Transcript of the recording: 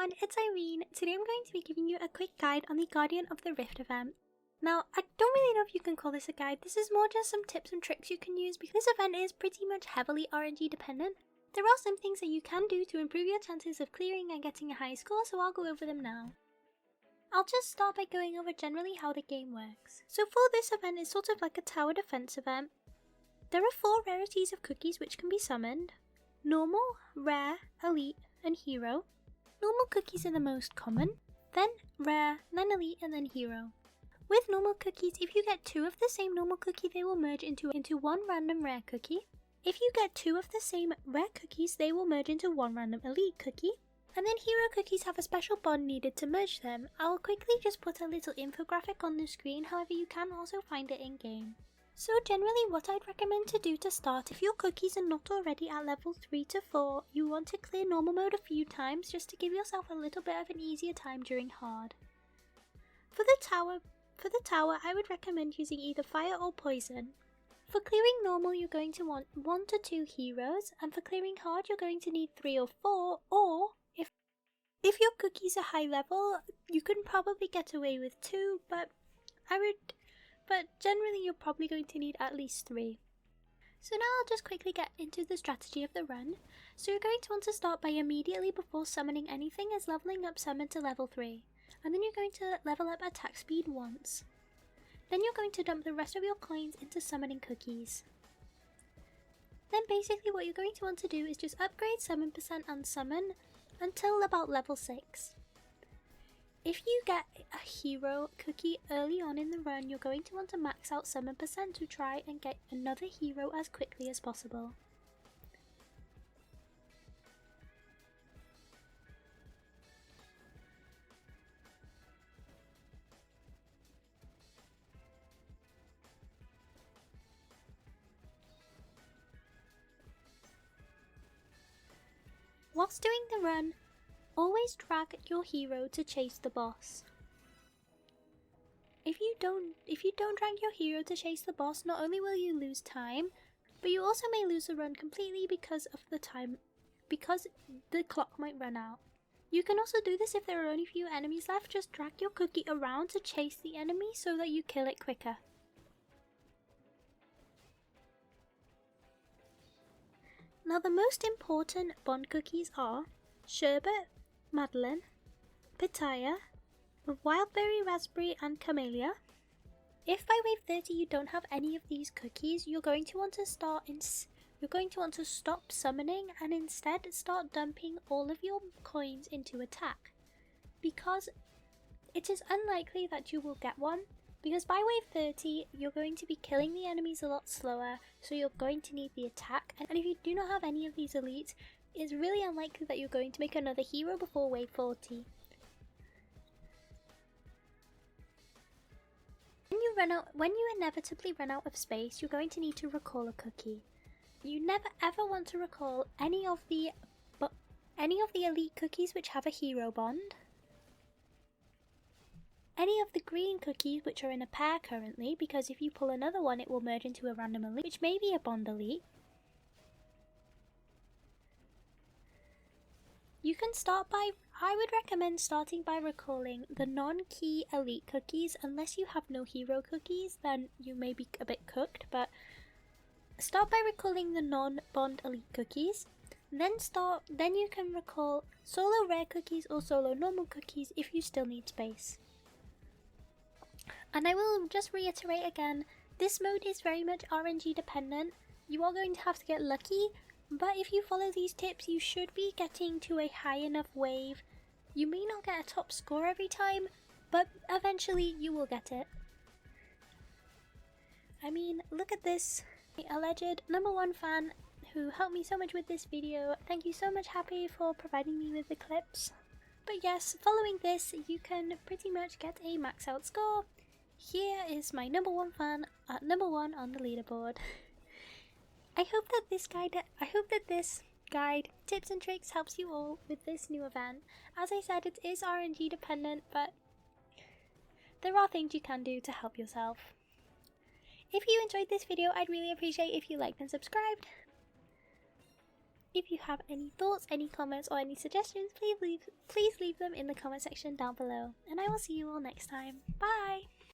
everyone, it's Irene. Today I'm going to be giving you a quick guide on the Guardian of the Rift event. Now, I don't really know if you can call this a guide. This is more just some tips and tricks you can use because this event is pretty much heavily RNG dependent. There are some things that you can do to improve your chances of clearing and getting a high score, so I'll go over them now. I'll just start by going over generally how the game works. So for this event, it's sort of like a tower defense event. There are 4 rarities of cookies which can be summoned: normal, rare, elite, and hero. Normal cookies are the most common, then rare, then elite, and then hero. With normal cookies, if you get 2 of the same normal cookie, they will merge into 1 random rare cookie. If you get 2 of the same rare cookies, they will merge into 1 random elite cookie. And then hero cookies have a special bond needed to merge them. I'll quickly just put a little infographic on the screen, however you can also find it in game. So generally what I'd recommend to do to start, if your cookies are not already at level 3 to 4, you want to clear normal mode a few times just to give yourself a little bit of an easier time during hard. For the tower, I would recommend using either fire or poison. For clearing normal, you're going to want 1 to 2 heroes, and for clearing hard, you're going to need 3 or 4, or if your cookies are high level, you can probably get away with 2, but generally you're probably going to need at least 3. So now I'll just quickly get into the strategy of the run. So you're going to want to start by immediately before summoning anything is leveling up summon to level 3. And then you're going to level up attack speed once. Then you're going to dump the rest of your coins into summoning cookies. Then basically what you're going to want to do is just upgrade summon percent and summon until about level 6. If you get a hero cookie early on in the run, you're going to want to max out summon percent to try and get another hero as quickly as possible. Whilst doing the run, always drag your hero to chase the boss. If you don't drag your hero to chase the boss, not only will you lose time, but you also may lose the run completely because the clock might run out. You can also do this if there are only few enemies left. Just drag your cookie around to chase the enemy so that you kill it quicker. Now the most important bond cookies are Sherbet, Madeleine, Pitaya, Wildberry, Raspberry, and Camellia. If by wave 30 you don't have any of these cookies, you're going to want to stop summoning and instead start dumping all of your coins into attack, because it is unlikely that you will get one. Because by wave 30, you're going to be killing the enemies a lot slower, so you're going to need the attack. And if you do not have any of these elites, it's really unlikely that you're going to make another hero before wave 40. When you inevitably run out of space, you're going to need to recall a cookie. You never ever want to recall any of the elite cookies which have a hero bond. Any of the green cookies which are in a pair currently, because if you pull another one it will merge into a random elite, which may be a bond elite. I would recommend starting by recalling the non-key elite cookies. Unless you have no hero cookies, then you may be a bit cooked, but start by recalling the non-bond elite cookies. Then you can recall solo rare cookies or solo normal cookies if you still need space. And I will just reiterate again, this mode is very much RNG dependent. You are going to have to get lucky, but if you follow these tips you should be getting to a high enough wave. You may not get a top score every time, but eventually you will get it. I mean, look at this. The alleged #1 fan who helped me so much with this video. Thank you so much, Happy, for providing me with the clips. But yes, following this you can pretty much get a max out score. Here is my #1 fan at #1 on the leaderboard. I hope that this guide, tips and tricks, helps you all with this new event. As I said, it is RNG dependent, but there are things you can do to help yourself. If you enjoyed this video, I'd really appreciate if you liked and subscribed. If you have any thoughts, any comments, or any suggestions, please leave them in the comment section down below. And I will see you all next time. Bye!